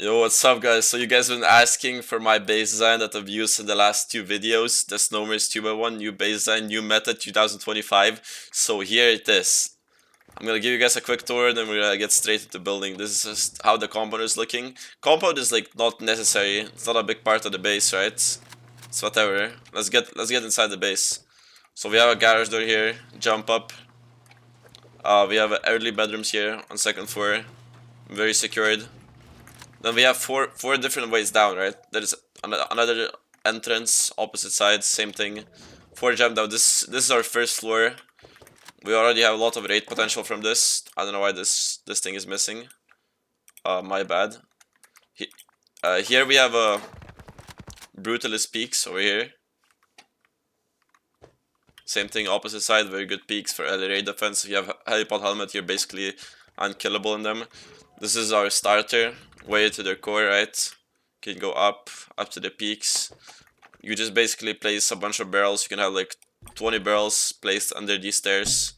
Yo, what's up guys? So you guys have been asking for my base design that I've used in the last two videos, the Snowmers 2x1, new base design, new meta 2025. So here it is. I'm gonna give you guys a quick tour, then we're gonna get straight into building. This is just how the compound is looking. Compound is like not necessary, it's not a big part of the base, right? It's whatever. Let's get inside the base. So we have a garage door here, jump up. We have early bedrooms here on second floor, very secured. Then we have four different ways down, right? There is another entrance, opposite sides, same thing. Four jump down. This is our first floor. We already have a lot of raid potential from this. I don't know why this thing is missing. My bad. Here we have a brutalist peaks over here. Same thing, opposite side, very good peaks for early raid defense. If you have helipod helmet, you're basically unkillable in them. This is our starter, way to their core, right? You can go up to the peaks. You just basically place a bunch of barrels. You can have like 20 barrels placed under these stairs.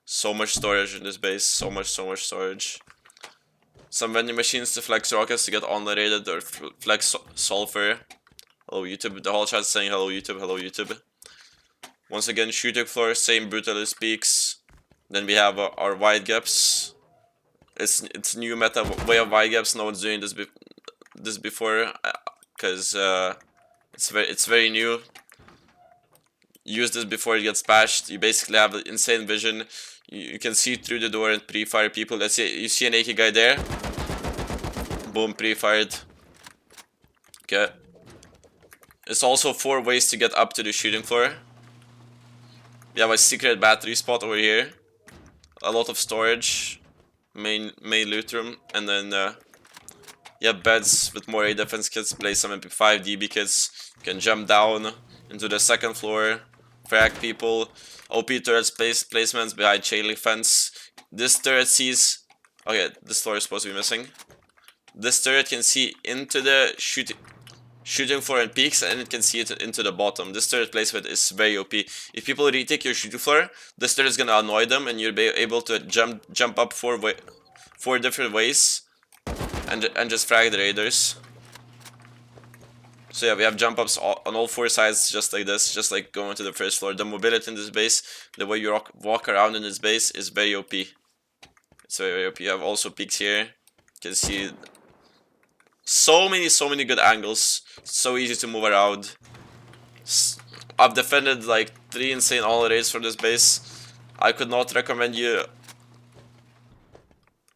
So much storage in this base, so much storage. Some vending machines to flex rockets to get online rated or flex sulfur. Hello YouTube, the whole chat is saying hello YouTube, hello YouTube. Once again, shooting floor, same brutalist peaks. Then we have our wide gaps. It's new meta way of wide gaps. No one's doing this before, because it's very new. Use this before it gets patched. You basically have insane vision. You can see through the door and pre-fire people. Let's say you see an AK guy there. Boom, pre-fired. Okay. It's also 4 ways to get up to the shooting floor. We have a secret battery spot over here. A lot of storage. Main loot room. And then you have beds with more A defense kits. Place some MP5 DB kits. You can jump down into the second floor. Frag people. OP turrets placements behind chain link fence. This turret sees... Okay, this floor is supposed to be missing. This turret can see into the shooting floor and peaks, and it can see it into the bottom. This turret placement is very OP. If people retake your shooting floor, this turret is gonna annoy them, and you'll be able to jump up four different ways, and just frag the raiders. So yeah, we have jump ups on all 4 sides, just like this, just like going to the first floor. The mobility in this base, the way you walk around in this base, is very OP. It's very OP. You have also peaks here. You can see so many good angles. So easy to move around. I've defended like 3 insane all raids from this base. I could not recommend you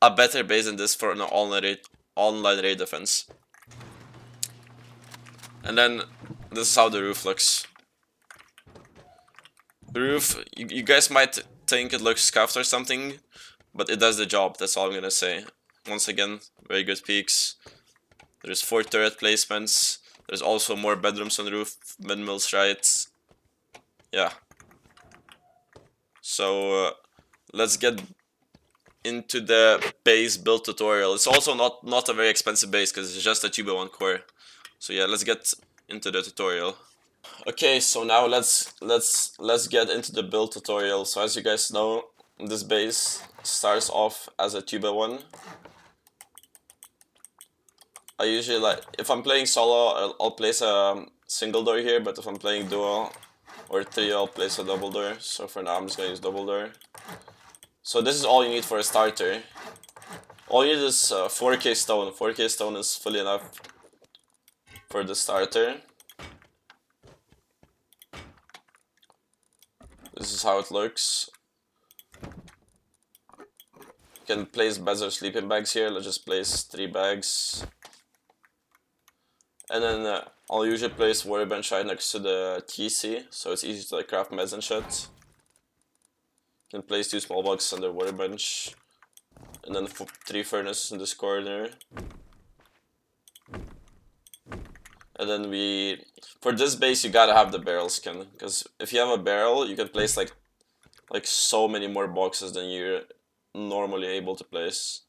a better base than this for an online raid defense. And then this is how the roof looks. The roof, you guys might think it looks scuffed or something, but it does the job. That's all I'm gonna say. Once again, very good peaks. There's 4 turret placements. There's also more bedrooms on the roof, windmills, right? Yeah. So let's get into the base build tutorial. It's also not a very expensive base because it's just a 2x1 core. So yeah, let's get into the tutorial. Okay, so now let's get into the build tutorial. So as you guys know, this base starts off as a 2x1. I usually like, if I'm playing solo, I'll place a single door here, but if I'm playing duo or trio, I'll place a double door. So for now, I'm just gonna use double door. So this is all you need for a starter. All you need is 4k stone. 4k stone is fully enough for the starter. This is how it looks. You can place beds or sleeping bags here. Let's just place 3 bags. And then I'll usually place workbench right next to the TC, so it's easy to like craft meds and shit. You can place 2 small boxes under workbench. And then 3 furnaces in this corner. And then for this base you gotta have the barrel skin, because if you have a barrel you can place like so many more boxes than you're normally able to place.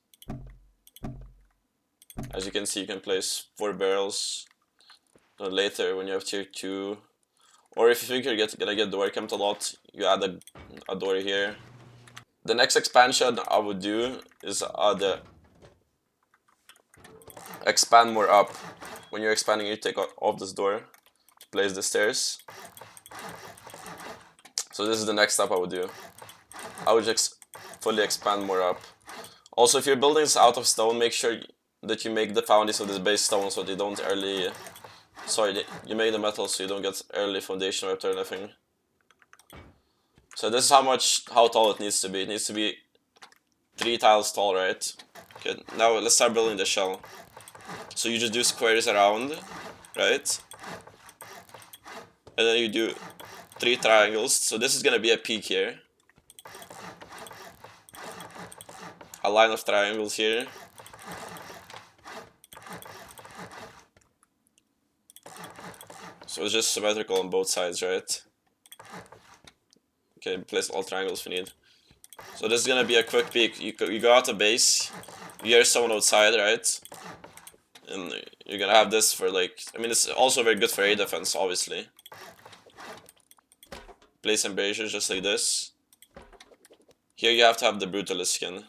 As you can see, you can place 4 barrels. Later when you have tier 2, or if you think you're gonna get door camped a lot, you add a door here. The next expansion I would do is expand more up. When you're expanding, you take off this door, place the stairs. So this is the next step I would do. I would fully expand more up. Also, if your building is out of stone, make sure that you make the foundation of this base stone so they don't early... Sorry, you make the metal so you don't get early foundation ripped or anything. So this is how tall it needs to be. It needs to be 3 tiles tall, right? Okay, now let's start building the shell. So you just do squares around, right? And then you do 3 triangles. So this is gonna be a peak here. A line of triangles here. So it's just symmetrical on both sides, right? Okay, place all triangles if you need. So this is gonna be a quick peek. You go out the base, you hear someone outside, right? And you're gonna have this for like... I mean, it's also very good for air defense, obviously. Place embrasures just like this. Here you have to have the brutalist skin.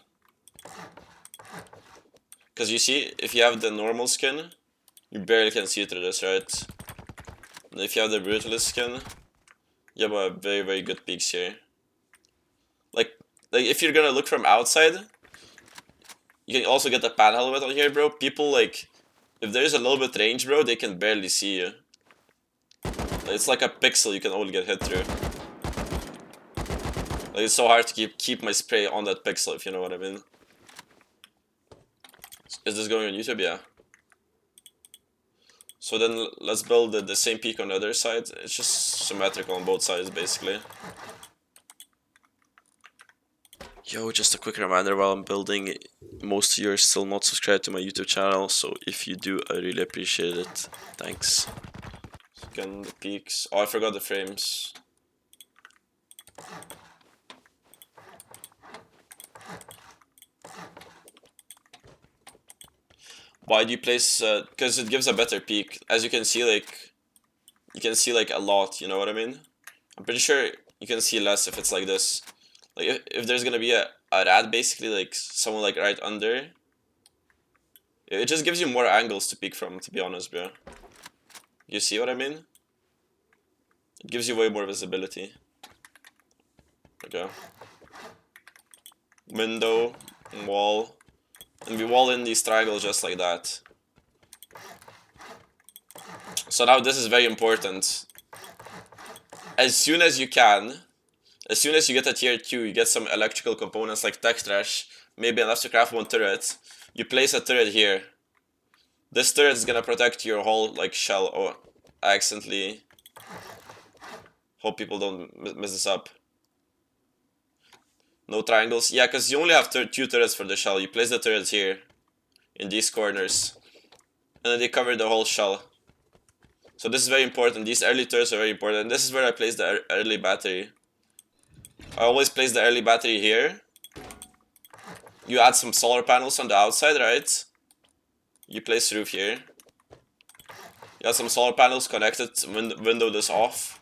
Because you see, if you have the normal skin, you barely can see through this, right? And if you have the brutalist skin, you have a very, very good peaks here. Like if you're gonna look from outside, you can also get the pan helmet on here, bro. People, like, if there's a little bit range, bro, they can barely see you. It's like a pixel you can only get hit through. Like, it's so hard to keep my spray on that pixel, if you know what I mean. Is this going on YouTube? Yeah. So then let's build the same peak on the other side. It's just symmetrical on both sides, basically. Yo, just a quick reminder while I'm building, most of you are still not subscribed to my YouTube channel, so if you do, I really appreciate it. Thanks. Again, the peaks. Oh, I forgot the frames. Why do you place... because it gives a better peak. As you can see, like... You can see, like, a lot, you know what I mean? I'm pretty sure you can see less if it's like this. Like, if there's gonna be a rat, basically, like, someone, like, right under... It just gives you more angles to peek from, to be honest, bro. You see what I mean? It gives you way more visibility. Okay. Window, wall... And we wall in these triangles just like that. So now this is very important. As soon as you can, as soon as you get a tier 2, you get some electrical components like tech trash, maybe enough to craft one turret, you place a turret here. This turret is gonna protect your whole, like, shell. Oh, I accidentally... Hope people don't mess this up. No triangles. Yeah, because you only have 2 turrets for the shell. You place the turrets here, in these corners, and then they cover the whole shell. So this is very important. These early turrets are very important. And this is where I place the early battery. I always place the early battery here. You add some solar panels on the outside, right? You place roof here. You add some solar panels connected, window this off.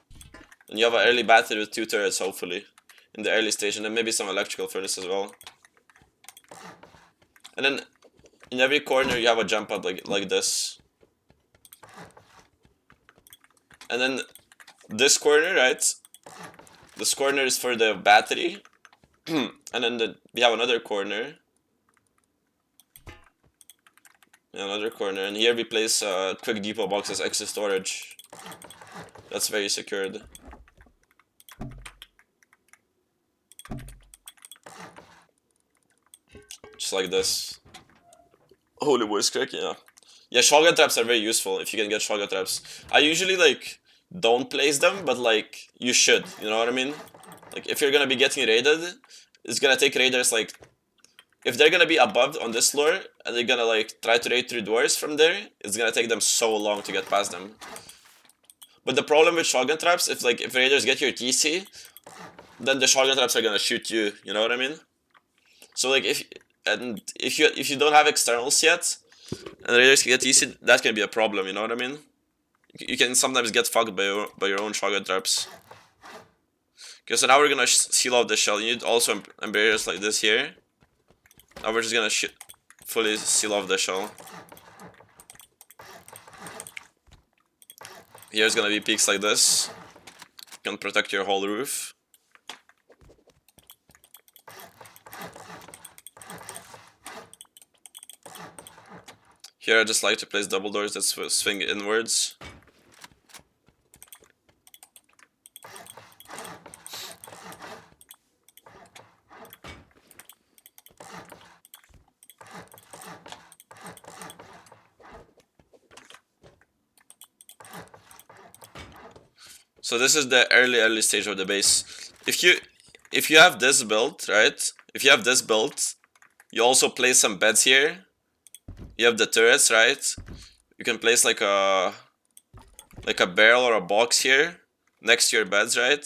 And you have an early battery with 2 turrets, hopefully. In the early stage, and then maybe some electrical furnace as well. And then in every corner you have a jump pad like this. And then this corner, right? This corner is for the battery. And then we have another corner. Another corner, and here we place quick depot box as extra storage. That's very secured. Just like this. Holy voice crack, yeah. Yeah, shotgun traps are very useful if you can get shotgun traps. I usually, like, don't place them, but, like, you should, you know what I mean? Like, if you're gonna be getting raided, it's gonna take raiders, like, if they're gonna be above on this floor, and they're gonna, like, try to raid through doors from there, it's gonna take them so long to get past them. But the problem with shotgun traps, if raiders get your TC, then the shotgun traps are gonna shoot you, you know what I mean? So, like, if you don't have externals yet, and raiders can get TC, that can be a problem, you know what I mean? You can sometimes get fucked by your own shotgun traps. Okay, so now we're gonna seal off the shell. You need also barriers like this here. Now we're just gonna fully seal off the shell. Here's gonna be peaks like this. You can protect your whole roof. Here I just like to place double doors that swing inwards. So this is the early stage of the base. If you have this built, right? If you have this built, you also place some beds here. You have the turrets, right? You can place like a barrel or a box here next to your beds, right?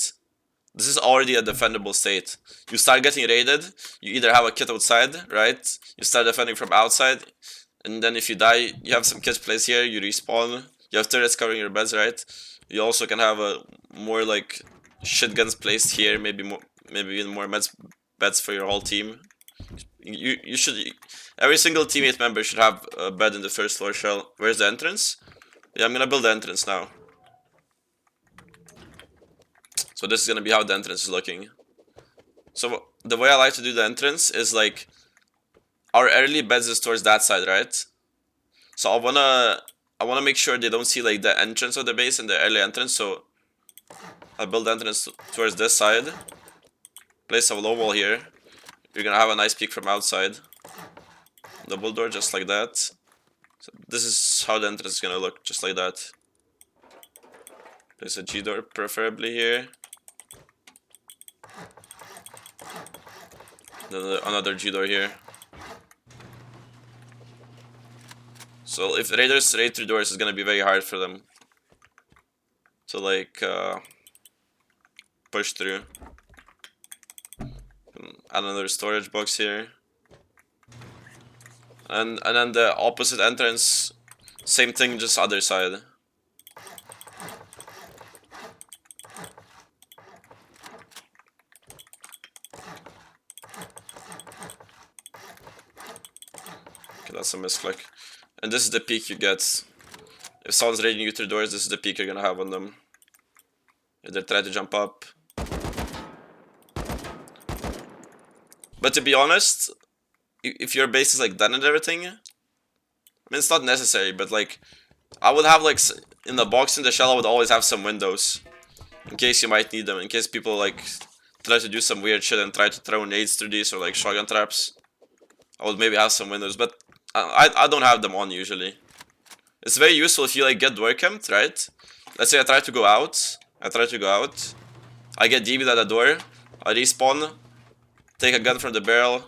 This is already a defendable state. You start getting raided, you either have a kit outside, right? You start defending from outside, and then if you die, you have some kits placed here, you respawn. You have turrets covering your beds, right? You also can have a more like shit guns placed here, maybe even more beds for your whole team. You should, every single teammate member should have a bed in the first floor shell. Where's the entrance? Yeah, I'm gonna build the entrance now. So this is gonna be how the entrance is looking. So the way I like to do the entrance is like our early beds is towards that side, right? So I wanna make sure they don't see like the entrance of the base and the early entrance. So I'll build the entrance towards this side. Place a low wall here. You're gonna have a nice peek from outside. Double door just like that. So this is how the entrance is gonna look, just like that. Place a G door preferably here. Then another G door here. So if raiders raid through doors, it's gonna be very hard for them to like push through. Add another storage box here. And then the opposite entrance, same thing, just other side. Okay, that's a misclick. And this is the peak you get. If someone's raiding you through doors, this is the peak you're gonna have on them. If they try to jump up. But to be honest, if your base is like done and everything, I mean it's not necessary, but like I would have like in the box in the shell I would always have some windows in case you might need them, in case people like try to do some weird shit and try to throw nades through these or like shotgun traps. I would maybe have some windows, but I don't have them on usually. It's very useful if you like get door camped, right? Let's say I try to go out, I get DB'd at the door, I respawn, take a gun from the barrel,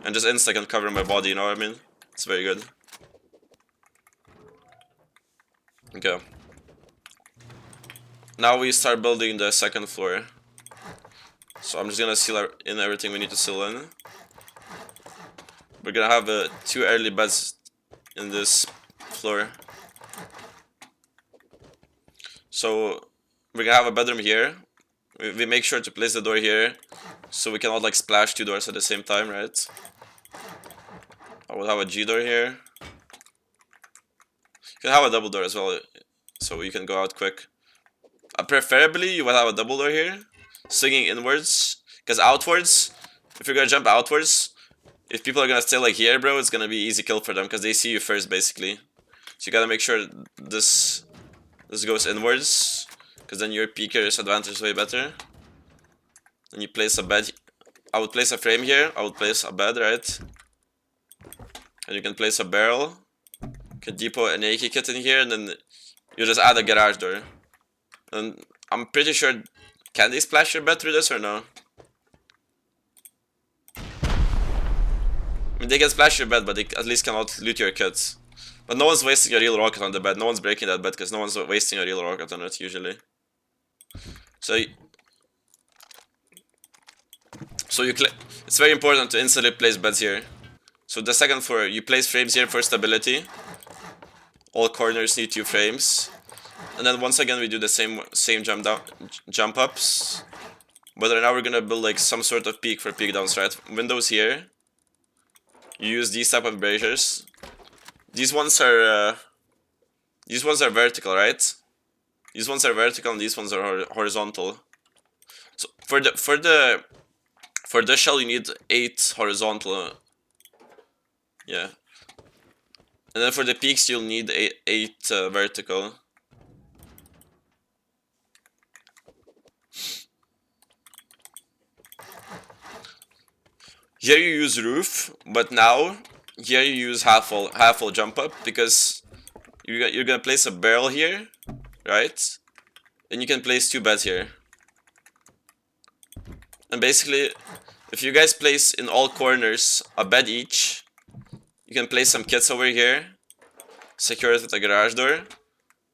and just insta-can cover my body, you know what I mean? It's very good. Okay. Now we start building the second floor. So I'm just gonna seal in everything we need to seal in. We're gonna have 2 early beds in this floor. So we're gonna have a bedroom here. We make sure to place the door here, so we cannot like splash 2 doors at the same time, right? I will have a G door here. You can have a double door as well, so you can go out quick. Preferably you will have a double door here, swinging inwards, because outwards, if you're gonna jump outwards, if people are gonna stay like here, bro, it's gonna be easy kill for them, because they see you first, basically. So you gotta make sure this goes inwards, because then your peeker's advantage is way better. Then you place a bed. I would place a frame here, I would place a bed, right? And you can place a barrel. You can depot an AK kit in here, and then you just add a garage door. And I'm pretty sure, can they splash your bed through this or no? I mean, they can splash your bed, but they at least cannot loot your kits. But no one's wasting a real rocket on the bed. No one's breaking that bed because no one's wasting a real rocket on it usually. So it's very important to instantly place beds here. So the second floor, you place frames here for stability. All corners need 2 frames. And then once again we do the same jump ups. But right now we're gonna build like some sort of peak for peak downs, right? Windows here. You use these type of braziers. These ones are vertical, right? These ones are vertical and these ones are horizontal. So for the shell you need 8 horizontal. Yeah. And then for the peaks you'll need 8 vertical. Here you use roof, but now here you use half wall jump up because you're gonna place a barrel here, right? And you can place 2 beds here. And basically, if you guys place in all corners a bed each, you can place some kits over here, secure it at the garage door.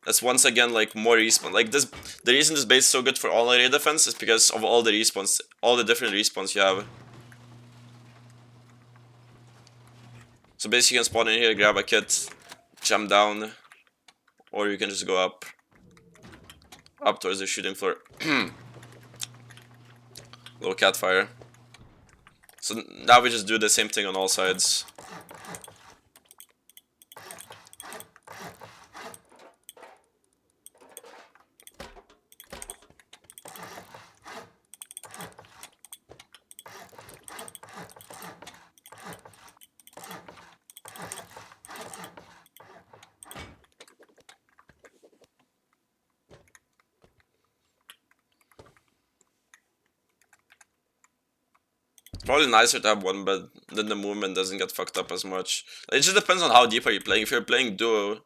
That's once again like more respawn. Like this, the reason this base is so good for all area defense is because of all the respawns, all the different respawns you have. So basically you can spawn in here, grab a kit, jump down, or you can just go up towards the shooting floor. Little cat fire. So now we just do the same thing on all sides. Probably nicer to have one bed, then the movement doesn't get fucked up as much. It just depends on how deep are you playing. If you're playing duo,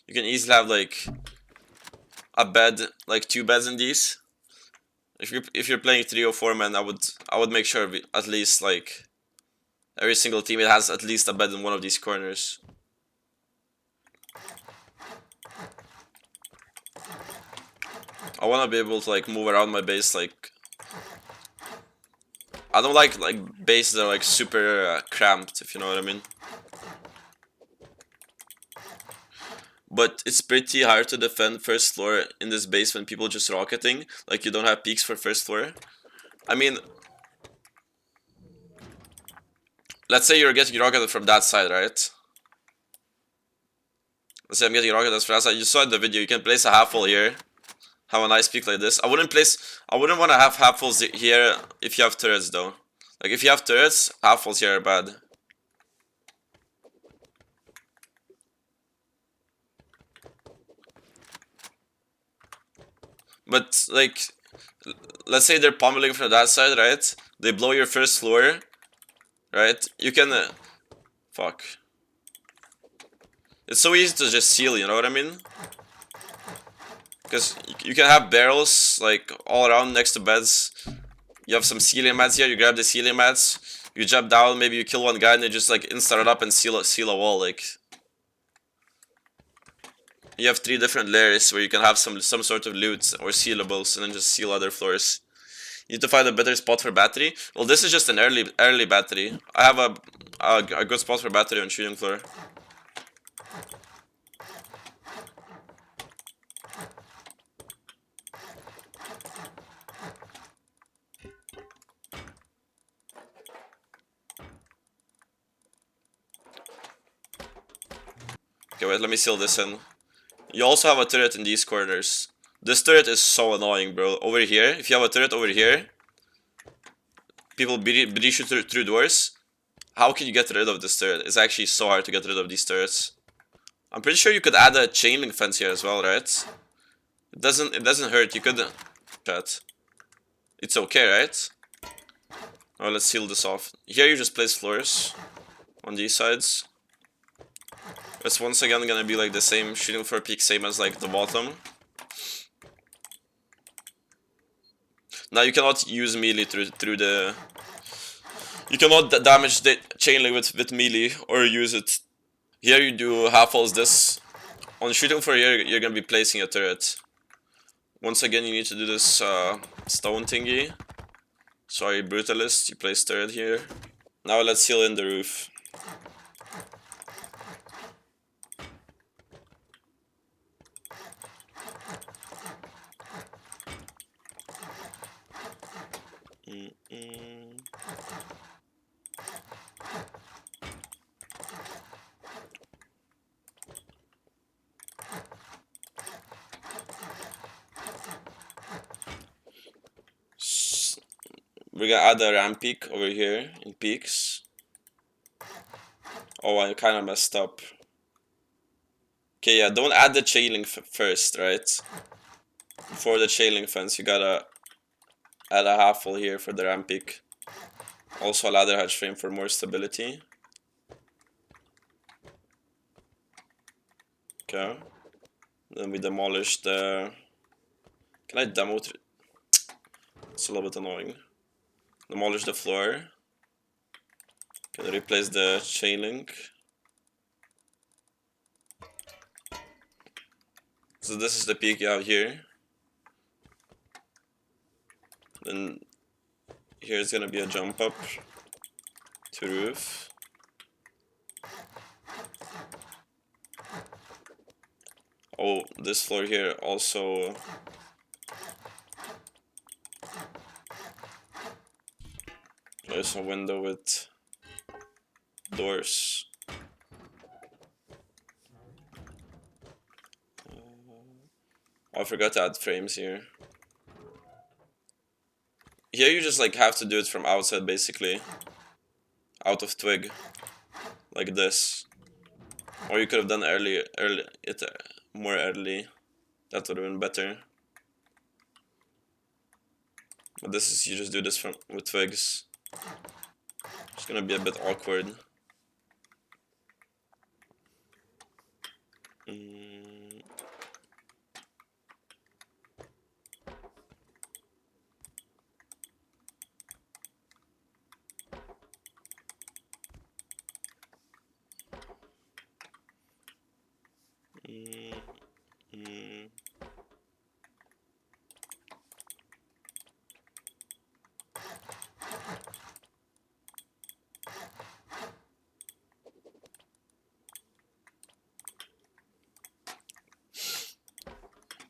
you can easily have like a bed, like 2 beds in these. If you're playing 3 or 4 men, I would make sure at least like every single team it has at least a bed in one of these corners. I want to be able to like move around my base like. I don't like bases that are like super cramped, if you know what I mean. But it's pretty hard to defend first floor in this base when people just rocketing. Like you don't have peaks for first floor. I mean, let's say you're getting rocketed from that side, right? Let's say I'm getting rocketed from that side. You saw in the video, you can place a half wall here. Have a nice peak like this. I wouldn't want to have half walls here if you have turrets though. Like if you have turrets, half walls here are bad. But like, let's say they're pummeling from that side, right? They blow your first floor, right? You can, fuck. It's so easy to just seal, you know what I mean? Because you can have barrels like all around next to beds. You have some ceiling mats here, you grab the ceiling mats, you jump down, maybe you kill one guy and you just like install it up and seal a wall. Like you have 3 different layers where you can have some sort of loot or sealables and then just seal other floors. You need to find a better spot for battery. Well, this is just an early battery. I have a good spot for battery on shooting floor. Okay, wait, let me seal this in. You also have a turret in these corners. This turret is so annoying, bro. Over here, if you have a turret over here, people breach you through doors. How can you get rid of this turret? It's actually so hard to get rid of these turrets. I'm pretty sure you could add a chain link fence here as well, right? It doesn't hurt. You could chat. It's okay, right? Oh, let's seal this off. Here you just place floors on these sides. It's once again gonna be like the same shooting for a peak, same as like the bottom. Now you cannot use melee through the. You cannot damage the chain link with melee or use it. Here you do half walls this. On shooting for here, you're gonna be placing a turret. Once again, you need to do this stone thingy. Sorry, brutalist, you place turret here. Now let's seal in the roof. we're gonna add a ramp peak over here in peaks. Oh, I kind of messed up. Okay, yeah, don't add the chain link first, right? Before the chain link fence, you gotta add a half wall here for the ramp peak. Also a ladder hatch frame for more stability. Okay. Then we demolish the... Can I demo it? It's a little bit annoying. Demolish the floor. Can replace the chain link. So this is the peak you have here. Then here's gonna be a jump up to roof. Oh, this floor here also. There's a window with doors. Oh, I forgot to add frames here. Here you just like have to do it from outside basically. Out of twig. Like this. Or you could have done it more early. That would have been better. But this is, you just do this with twigs. It's gonna be a bit awkward.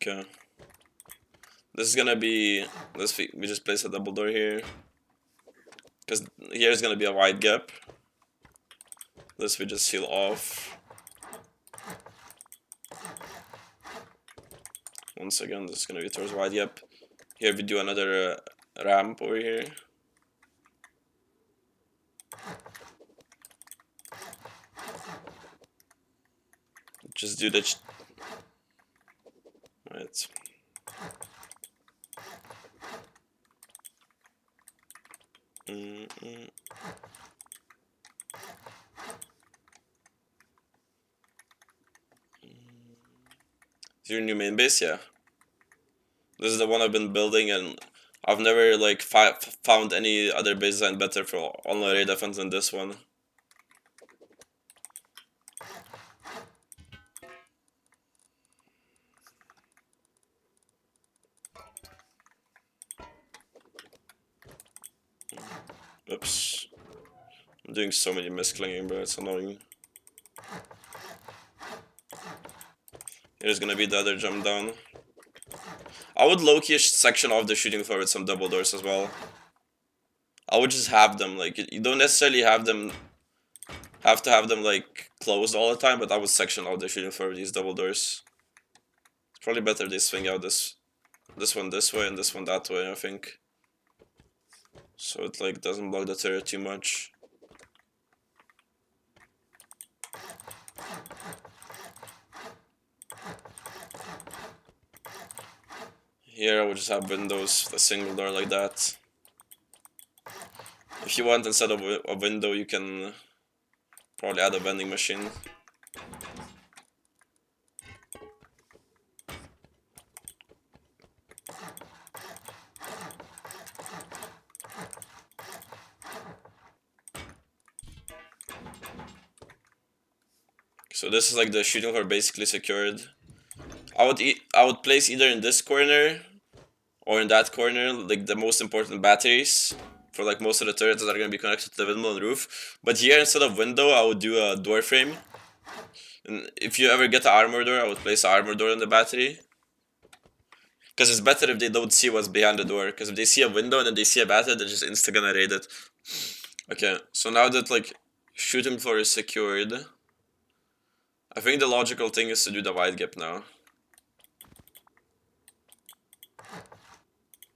Okay. This is gonna be, we just place a double door here. Because here is gonna be a wide gap. This we just seal off. Once again, this is gonna be towards wide gap. Here we do another ramp over here. Just do the right. Is your new main base? Yeah. This is the one I've been building, and I've never like found any other base design better for online raid defense than this one. Oops. I'm doing so many misclinging, bro, it's annoying. Here's gonna be the other jump down. I would low-key section off the shooting floor with some double doors as well. I would just have them, like, you don't necessarily have to have them, like, closed all the time, but I would section off the shooting floor with these double doors. It's probably better if they swing out this one this way and this one that way, I think. So it, like, doesn't block the turret too much. Here I would just have windows with a single door like that. If you want, instead of a window, you can probably add a vending machine. So this is like the shooting floor basically secured. I would place either in this corner or in that corner like the most important batteries for like most of the turrets that are going to be connected to the windmill and roof. But here instead of window I would do a door frame. And if you ever get an armor door, I would place an armor door in the battery. Because it's better if they don't see what's behind the door. Because if they see a window and then they see a battery, they're just insta gonna raid it. Okay, so now that like shooting floor is secured, I think the logical thing is to do the wide gap now.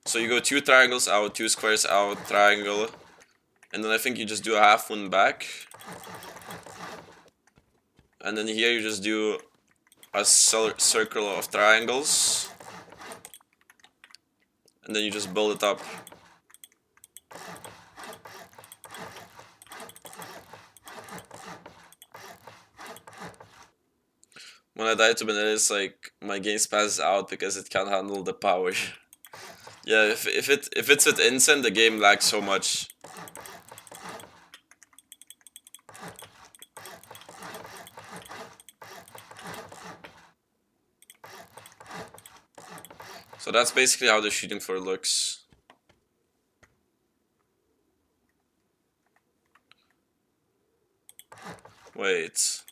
So you go 2 triangles out, 2 squares out, triangle, and then I think you just do a half moon back. And then here you just do a circle of triangles, and then you just build it up. When I die to Benedict, it's like my game spazes out because it can't handle the power. Yeah, if it's with Incend, the game lags so much. So that's basically how the shooting floor looks. Wait.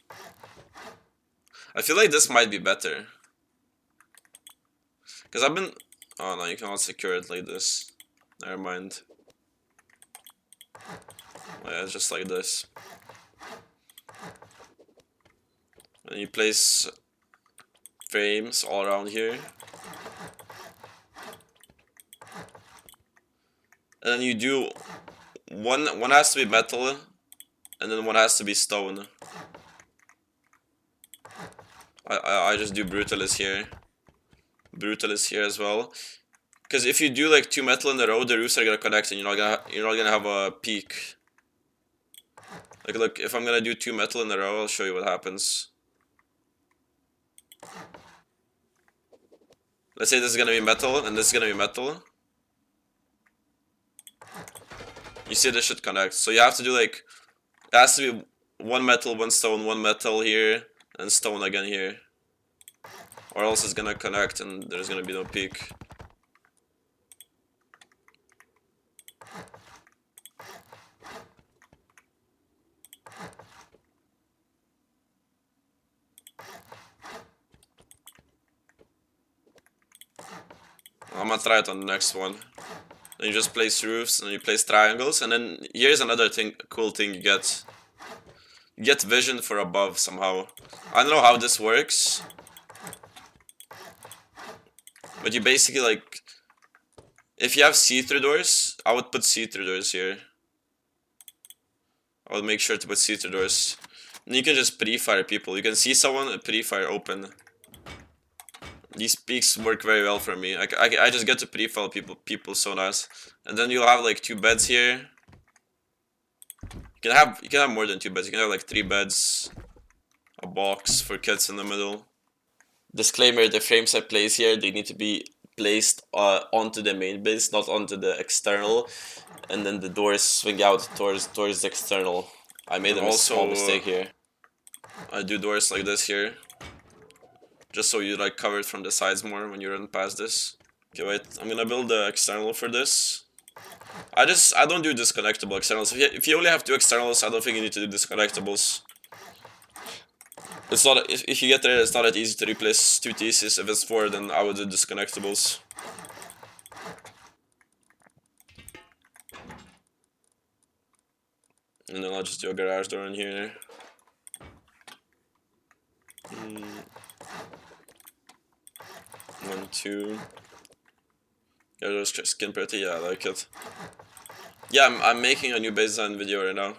I feel like this might be better. Because I've been... Oh no, you cannot secure it like this. Never mind. Oh, yeah, it's just like this. And you place frames all around here. And then you do... One has to be metal, and then one has to be stone. I just do Brutalist here. Brutalist here as well. Because if you do like 2 metal in a row, the roofs are gonna connect, and you're not gonna have a peak. Like look, if I'm gonna do 2 metal in a row, I'll show you what happens. Let's say this is gonna be metal, and this is gonna be metal. You see this should connect. So you have to do like, it has to be 1 metal, 1 stone, 1 metal here, and stone again here. Or else it's gonna connect and there's gonna be no peak. I'm gonna try it on the next one. Then you just place roofs, and you place triangles, and then here's another cool thing you get. You get vision for above somehow. I don't know how this works, but you basically like, if you have see-through doors, I would put see-through doors here. I would make sure to put see-through doors. And you can just pre-fire people. You can see someone and pre-fire open. These peaks work very well for me. I just get to pre-fire people so nice. And then you'll have like 2 beds here. You can have more than 2 beds. You can have like 3 beds, a box for kids in the middle. Disclaimer: the frames I place here, they need to be placed onto the main base, not onto the external. And then the doors swing out towards the external. I made a small mistake here. I do doors like this here, just so you like cover it from the sides more when you run past this. Okay, wait, I'm gonna build the external for this. I don't do disconnectable externals. If you only have 2 externals, I don't think you need to do disconnectables. It's not, if you get there, it's not that easy to replace 2 theses. If it's 4, then I would do disconnectables. And then I'll just do a garage door in here. 1, 2. Yeah, those skin pretty, yeah, I like it. Yeah, I'm making a new base design video right now.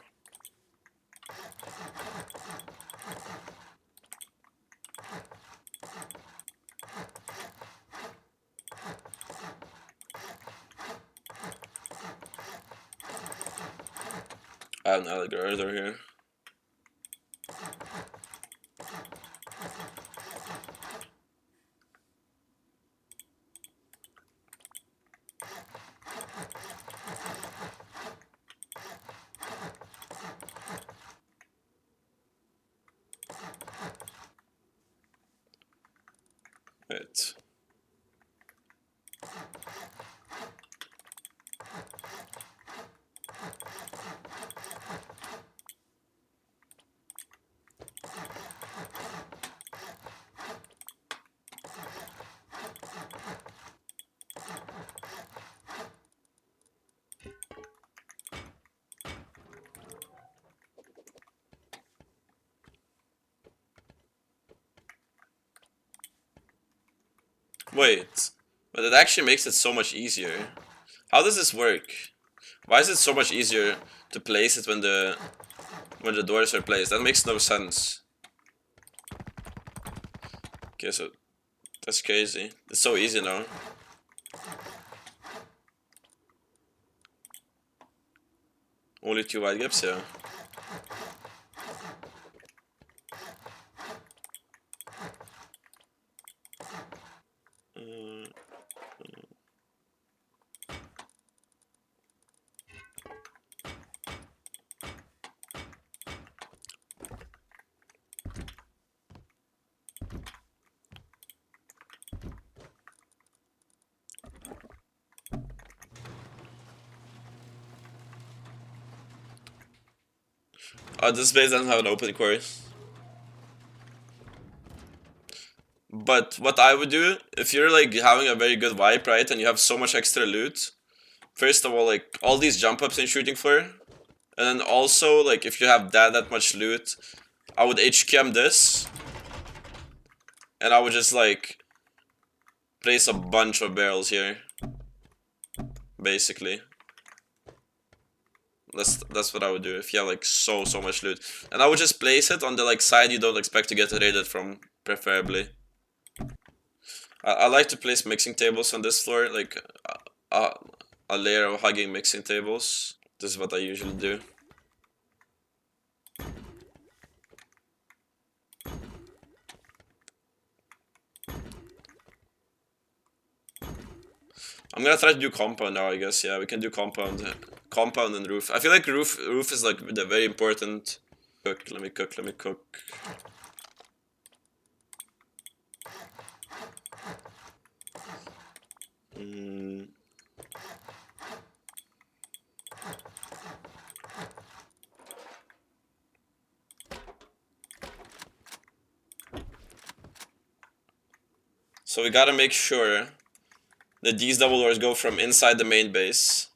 I have an alligator door here. Wait. Wait. But it actually makes it so much easier. How does this work? Why is it so much easier to place it when the doors are placed? That makes no sense. Okay, so that's crazy. It's so easy now. Only 2 wide gaps, yeah. This base doesn't have an open core. But what I would do, if you're like having a very good wipe, right, and you have so much extra loot, first of all, like all these jump ups in shooting floor, and then also like if you have that much loot, I would HQM this, and I would just like place a bunch of barrels here, basically. That's what I would do if you have like so much loot, and I would just place it on the like side you don't expect to get raided from, preferably. I like to place mixing tables on this floor, like a layer of hugging mixing tables. This is what I usually do. I'm gonna try to do compound now, I guess. Yeah, we can do compound and roof. I feel like roof is like the very important. Cook. Let me cook. So we gotta make sure that these double doors go from inside the main base.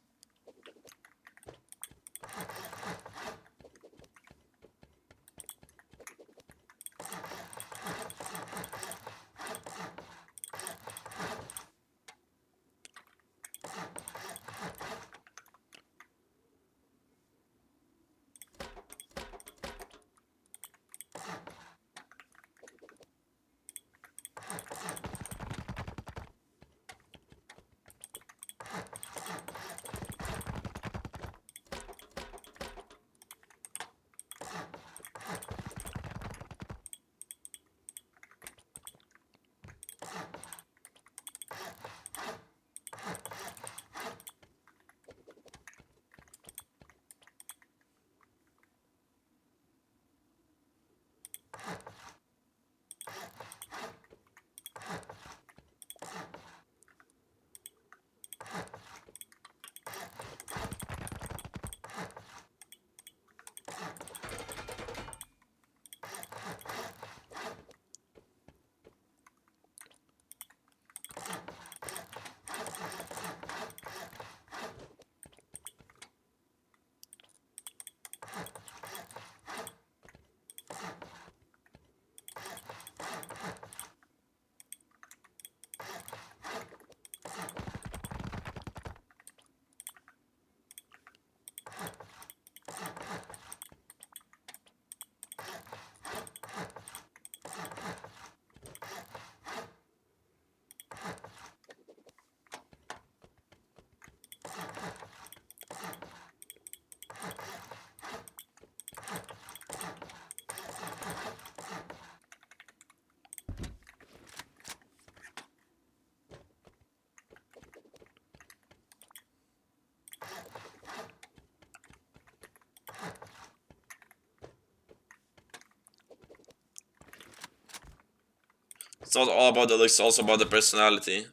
It's not all about the looks, it's also about the personality.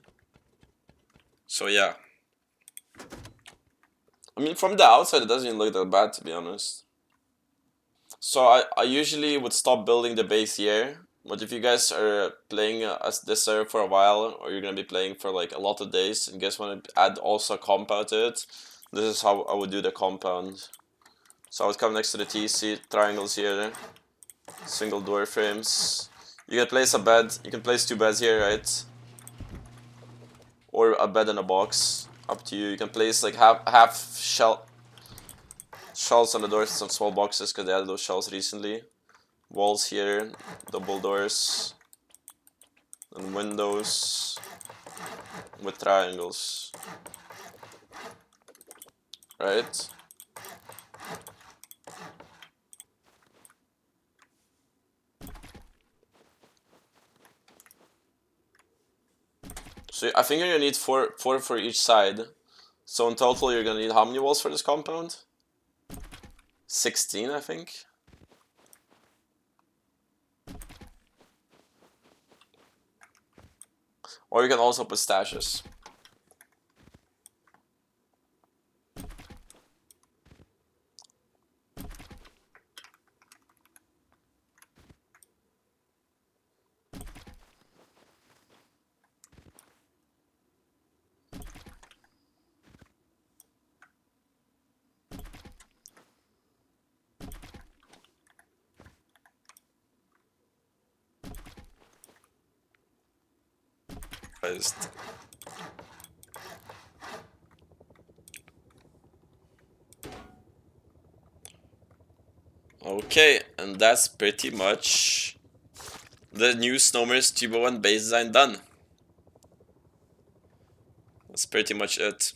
So yeah. I mean, from the outside, it doesn't even look that bad, to be honest. So I usually would stop building the base here. But if you guys are playing as this server for a while, or you're gonna be playing for like a lot of days, and you guys want to add also a compound to it, this is how I would do the compound. So I would come next to the TC, triangles here, single door frames. You can place a bed, you can place 2 beds here, right? or a bed in a box. Up to you. You can place like half shells on the doors, some small boxes because they added those shells recently. Walls here, double doors, and windows with triangles. Right? So I think you're gonna need four for each side. So in total, you're gonna need how many walls for this compound? 16, I think. Or you can also put stashes. Just okay, and that's pretty much the new Snowmers 2x1 base design done. That's pretty much it.